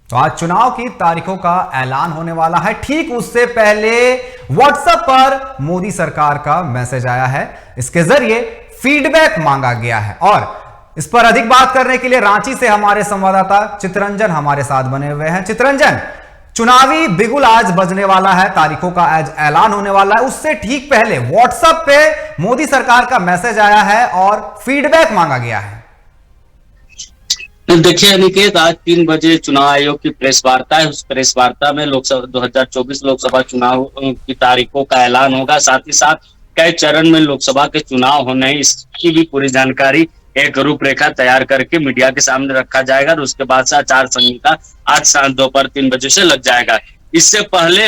तो आज चुनाव की तारीखों का ऐलान होने वाला है। ठीक उससे पहले व्हाट्सएप पर मोदी सरकार का मैसेज आया है। इसके जरिए फीडबैक मांगा गया है और इस पर अधिक बात करने के लिए रांची से हमारे संवाददाता चितरंजन हमारे साथ बने हुए हैं। चितरंजन, चुनावी बिगुल आज बजने वाला है, तारीखों का आज ऐलान होने वाला है। उससे ठीक पहले व्हाट्सएप पे मोदी सरकार का मैसेज आया है और फीडबैक मांगा गया है। देखिए अनिकेत, आज 3 बजे चुनाव आयोग की प्रेस वार्ता है। उस प्रेस वार्ता में लोकसभा 2024 लोकसभा चुनाव की तारीखों का ऐलान होगा। साथ ही साथ कई चरण में लोकसभा के चुनाव होने हैं, इसकी भी पूरी जानकारी एक रूपरेखा तैयार करके मीडिया के सामने रखा जाएगा और उसके बाद से आचार संहिता आज शाम दोपहर 3 बजे से लग जाएगा। इससे पहले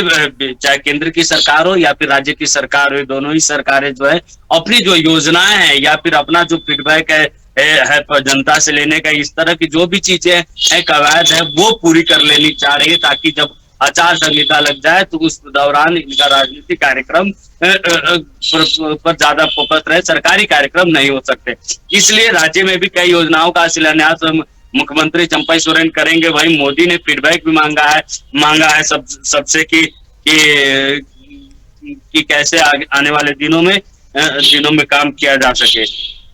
चाहे केंद्र की सरकार हो या फिर राज्य की सरकार हो, दोनों ही सरकारें जो है अपनी जो योजनाएं हैं या फिर अपना जो फीडबैक है जनता से लेने का, इस तरह की जो भी चीजें है कवायद है वो पूरी कर लेनी चाह रही है, ताकि जब आचार संहिता लग जाए तो उस दौरान इनका राजनीतिक कार्यक्रम पर ज्यादा फोकस रहे, सरकारी कार्यक्रम नहीं हो सकते। इसलिए राज्य में भी कई योजनाओं का शिलान्यास मुख्यमंत्री चंपई सोरेन करेंगे। वहीं मोदी ने फीडबैक भी मांगा है सबसे कि कैसे आने वाले दिनों में काम किया जा सके।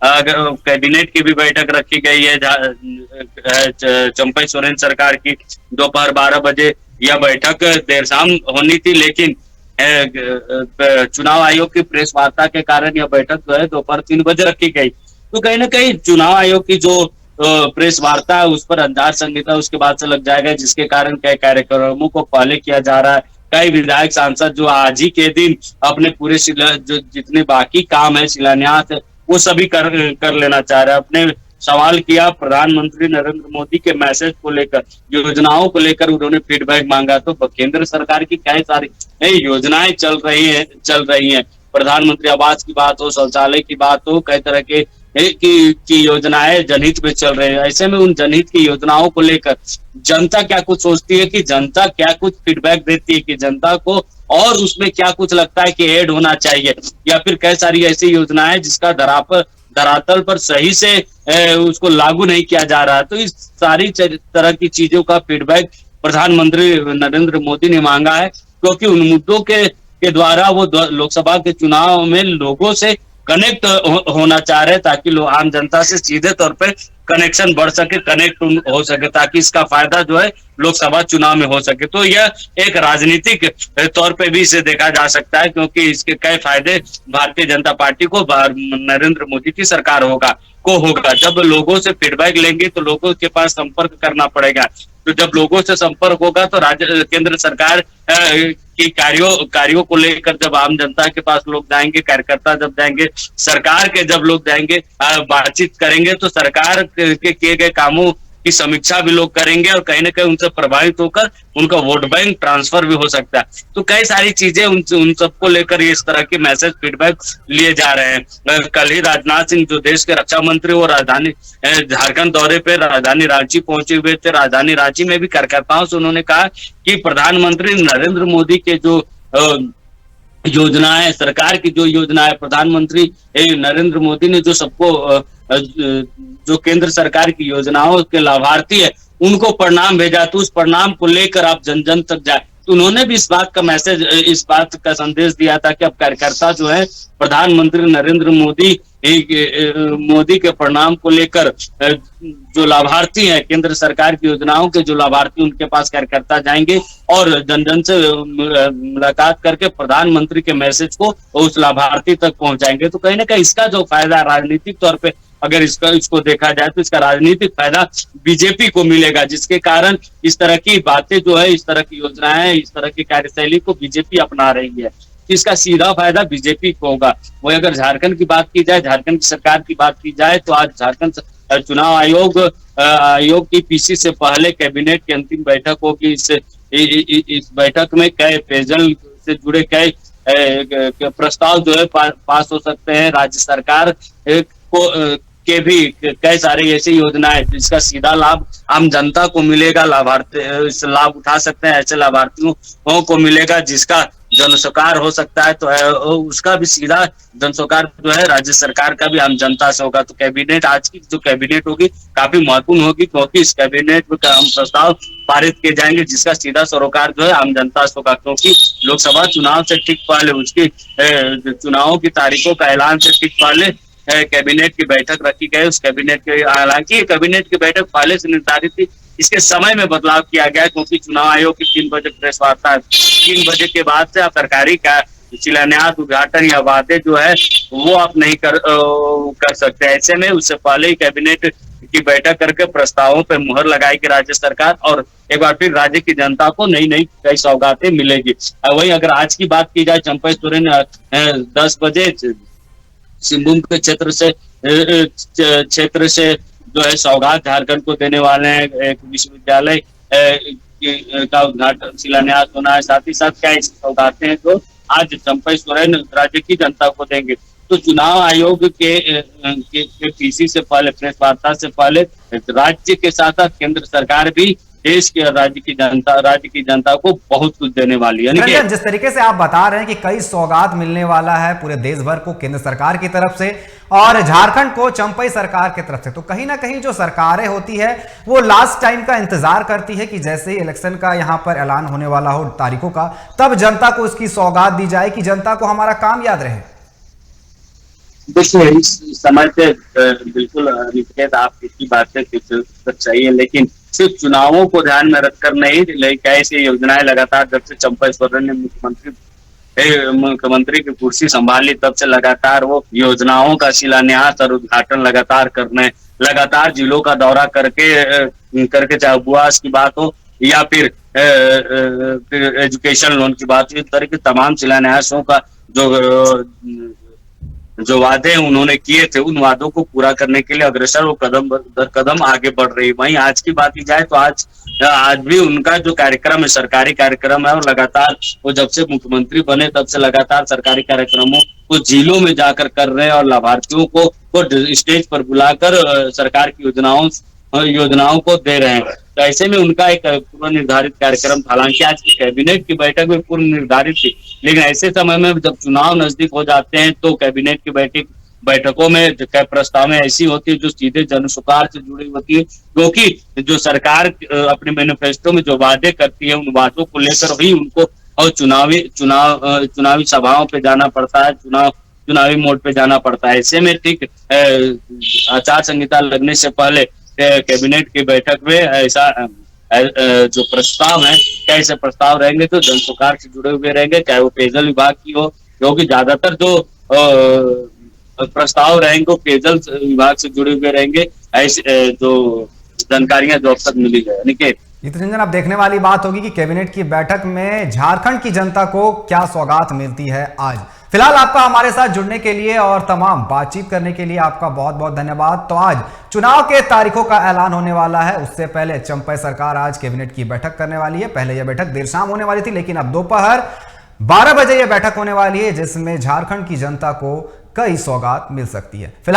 कैबिनेट की भी बैठक रखी गई है चंपई सोरेन सरकार की। दोपहर 12 बजे यह बैठक देर शाम होनी थी, लेकिन चुनाव आयोग की प्रेस वार्ता के कारण यह बैठक जो है दोपहर 3 बजे रखी गई। तो कहीं ना कहीं चुनाव आयोग की जो प्रेस वार्ता है उस पर आचार संहिता उसके बाद से लग जाएगा, जिसके कारण कई कार्यक्रमों को पहले किया जा रहा है। कई विधायक सांसद जो आज ही के दिन अपने पूरे जो जितने बाकी काम है शिलान्यास वो सभी कर लेना चाह रहे हैं। अपने सवाल किया प्रधानमंत्री नरेंद्र मोदी के मैसेज को लेकर, योजनाओं को लेकर उन्होंने फीडबैक मांगा। तो केंद्र सरकार की कई सारी योजनाएं चल रही हैं। प्रधानमंत्री आवास की बात हो, शौचालय की बात हो, कई तरह की योजनाएं जनहित में चल रही है। ऐसे में उन जनहित की योजनाओं को लेकर जनता क्या कुछ सोचती है, कि जनता क्या कुछ फीडबैक देती है, कि जनता को और उसमें क्या कुछ लगता है कि ऐड होना चाहिए, या फिर कई सारी ऐसी योजनाएं जिसका धरातल पर सही से उसको लागू नहीं किया जा रहा है। तो इस सारी तरह की चीजों का फीडबैक प्रधानमंत्री नरेंद्र मोदी ने मांगा है, क्योंकि उन मुद्दों के द्वारा वो लोकसभा के चुनाव में लोगों से कनेक्ट होना चाह रहे हैं, ताकि आम जनता से सीधे तौर पे कनेक्शन बढ़ सके, कनेक्ट हो सके, ताकि इसका फायदा जो है लोकसभा चुनाव में हो सके। तो यह एक राजनीतिक तौर पे भी इसे देखा जा सकता है, क्योंकि इसके कई फायदे भारतीय जनता पार्टी को, नरेंद्र मोदी की सरकार होगा। जब लोगों से फीडबैक लेंगे तो लोगों के पास संपर्क करना पड़ेगा। तो जब लोगों से संपर्क होगा तो केंद्र सरकार की कार्यों को लेकर जब आम जनता के पास लोग जाएंगे, कार्यकर्ता जब जाएंगे, सरकार के जब लोग जाएंगे, बातचीत करेंगे, तो सरकार के किए गए कामों की समीक्षा भी लोग करेंगे और कहीं ना कहीं उनसे प्रभावित होकर उनका वोट बैंक ट्रांसफर भी हो सकता है। तो कई सारी चीजें उन सबको लेकर इस तरह के मैसेज फीडबैक लिए जा रहे हैं। कल ही राजनाथ सिंह जो देश के रक्षा मंत्री वो राजधानी झारखंड दौरे पे राजधानी रांची पहुंचे हुए थे। राजधानी रांची में भी कार्यकर्ताओं से उन्होंने कहा कि प्रधानमंत्री नरेंद्र मोदी के जो योजना है, सरकार की जो योजना है, प्रधानमंत्री नरेंद्र मोदी ने जो सबको जो केंद्र सरकार की योजनाओं के लाभार्थी है उनको प्रणाम भेजा, तो उस प्रणाम को लेकर आप जन जन तक जाए। तो उन्होंने भी इस बात का संदेश दिया था कि अब कार्यकर्ता जो है प्रधानमंत्री नरेंद्र मोदी के प्रणाम को लेकर जो लाभार्थी हैं, केंद्र सरकार की योजनाओं के जो लाभार्थी, उनके पास कार्यकर्ता जाएंगे और जन जन से मुलाकात करके प्रधानमंत्री के मैसेज को उस लाभार्थी तक पहुंचाएंगे। तो कहीं ना कहीं इसका जो फायदा राजनीतिक तौर पे अगर इसको देखा जाए तो इसका राजनीतिक फायदा बीजेपी को मिलेगा, जिसके कारण इस तरह की बातें जो है, इस तरह की योजनाएं, इस तरह की कार्यशैली को बीजेपी अपना रही है। इसका सीधा फायदा बीजेपी को होगा। वही अगर झारखंड की बात की जाए, झारखंड की सरकार की बात की जाए, तो आज झारखंड चुनाव आयोग की पीसी से पहले कैबिनेट की अंतिम बैठक होगी। इस बैठक में कई पेयजल से जुड़े कई प्रस्ताव जो है पास हो सकते हैं। राज्य सरकार को के भी कई सारी ऐसी योजनाएं जिसका सीधा लाभ आम जनता को मिलेगा, लाभार्थी इस लाभ उठा सकते हैं, ऐसे लाभार्थियों को मिलेगा जिसका जनसरकार हो सकता है, तो उसका भी सीधा जनसरकार जो है राज्य सरकार का भी आम जनता से होगा। तो कैबिनेट, आज की जो कैबिनेट होगी काफी महत्वपूर्ण होगी, क्योंकि इस कैबिनेट में हम प्रस्ताव पारित किए जाएंगे जिसका सीधा सरोकार जो है आम जनता से होगा। क्योंकि लोकसभा चुनाव से ठीक पहले, उसकी चुनावों की तारीखों का ऐलान से ठीक पहले कैबिनेट की बैठक रखी गई। उस कैबिनेट के, हालांकि कैबिनेट की बैठक पहले से निर्धारित थी, इसके समय में बदलाव किया गया क्योंकि चुनाव आयोग की 3 बजे प्रेस वार्ता है। 3 बजे के बाद से आप सरकारी का शिलान्यास, उद्घाटन या वादे जो है वो आप नहीं कर सकते। ऐसे में उससे पहले ही कैबिनेट की बैठक करके प्रस्तावों पर मुहर लगाएगी राज्य सरकार, और एक बार फिर राज्य की जनता को नई नई कई सौगातें मिलेगी। वहीं अगर आज की बात की जाए, चंपई सोरेन 10 बजे सिंहभूम के क्षेत्र से जो है सौगात झारखंड को देने वाले हैं। एक विश्वविद्यालय का उद्घाटन, शिलान्यास होना है। साथ ही साथ क्या सौगातें हैं जो आज चंपई सोरेन राज्य की जनता को देंगे। तो चुनाव आयोग के पीसी से पहले, प्रेस वार्ता से पहले, राज्य के साथ साथ केंद्र सरकार भी देश के राज्य की जनता को बहुत कुछ देने वाली है। जिस तरीके से आप बता रहे हैं कि कई सौगात मिलने वाला है पूरे देश भर को केंद्र सरकार की तरफ से और झारखंड को चंपई सरकार की तरफ से, तो कहीं ना कहीं जो सरकारें होती है वो लास्ट टाइम का इंतजार करती है कि जैसे ही इलेक्शन का यहां पर ऐलान होने वाला हो तारीखों का, तब जनता को इसकी सौगात दी जाए कि जनता को हमारा काम याद रहे। देखिए, इस समय पे बिल्कुल निकेत, आप किसी बात से सच्चाई है, लेकिन सिर्फ चुनावों को ध्यान में रखकर नहीं, लेकिन ऐसी योजनाएं लगातार जब से चंपई सोरेन ने मुख्यमंत्री की कुर्सी संभाली तब से लगातार वो योजनाओं का शिलान्यास और उद्घाटन लगातार करने, लगातार जिलों का दौरा करके चाहे उपवास की बात हो या फिर एजुकेशन लोन की बात हो, इस तरह के तमाम शिलान्यासों का जो वादे उन्होंने किए थे, उन वादों को पूरा करने के लिए अग्रसर वो कदम दर कदम आगे बढ़ रही है। वहीं आज की बात की जाए तो आज भी उनका जो कार्यक्रम है, सरकारी कार्यक्रम है, और लगातार वो जब से मुख्यमंत्री बने तब से लगातार सरकारी कार्यक्रमों को जिलों में जाकर कर रहे हैं और लाभार्थियों को स्टेज पर बुलाकर सरकार की योजनाओं को दे रहे हैं। तो ऐसे में उनका एक पूर्व निर्धारित कार्यक्रम था। हालांकि आज की कैबिनेट की बैठक में पूर्व निर्धारित थी, लेकिन ऐसे समय में जब चुनाव नजदीक हो जाते हैं तो कैबिनेट की बैठकों में प्रस्ताव में ऐसी होती है जो सीधे जनसरकार से जुड़ी होती है, क्योंकि जो सरकार अपने मैनिफेस्टो में जो वादे करती है उन वादों को लेकर ही उनको और चुनावी सभाओं पे जाना पड़ता है, चुनावी मोड पे जाना पड़ता है। ऐसे में ठीक आचार संहिता लगने से पहले कैबिनेट की बैठक में ऐसा जो प्रस्ताव है, कैसे प्रस्ताव रहेंगे तो जनसरकार से जुड़े हुए रहेंगे, चाहे वो पेयजल विभाग की हो, क्योंकि ज्यादातर जो प्रस्ताव रहेंगे वो पेयजल विभाग से जुड़े हुए रहेंगे। ऐसे जो जानकारियां जो अब तक मिली है। निकेत, रंजन, अब देखने वाली बात होगी कि कैबिनेट की बैठक में झारखंड की जनता को क्या सौगात मिलती है आज। फिलहाल आपका हमारे साथ जुड़ने के लिए और तमाम बातचीत करने के लिए आपका बहुत बहुत धन्यवाद। तो आज चुनाव के तारीखों का ऐलान होने वाला है, उससे पहले चंपई सरकार आज कैबिनेट की बैठक करने वाली है। पहले यह बैठक देर शाम होने वाली थी, लेकिन अब दोपहर 12 बजे यह बैठक होने वाली है जिसमें झारखंड की जनता को कई सौगात मिल सकती है। फिलहाल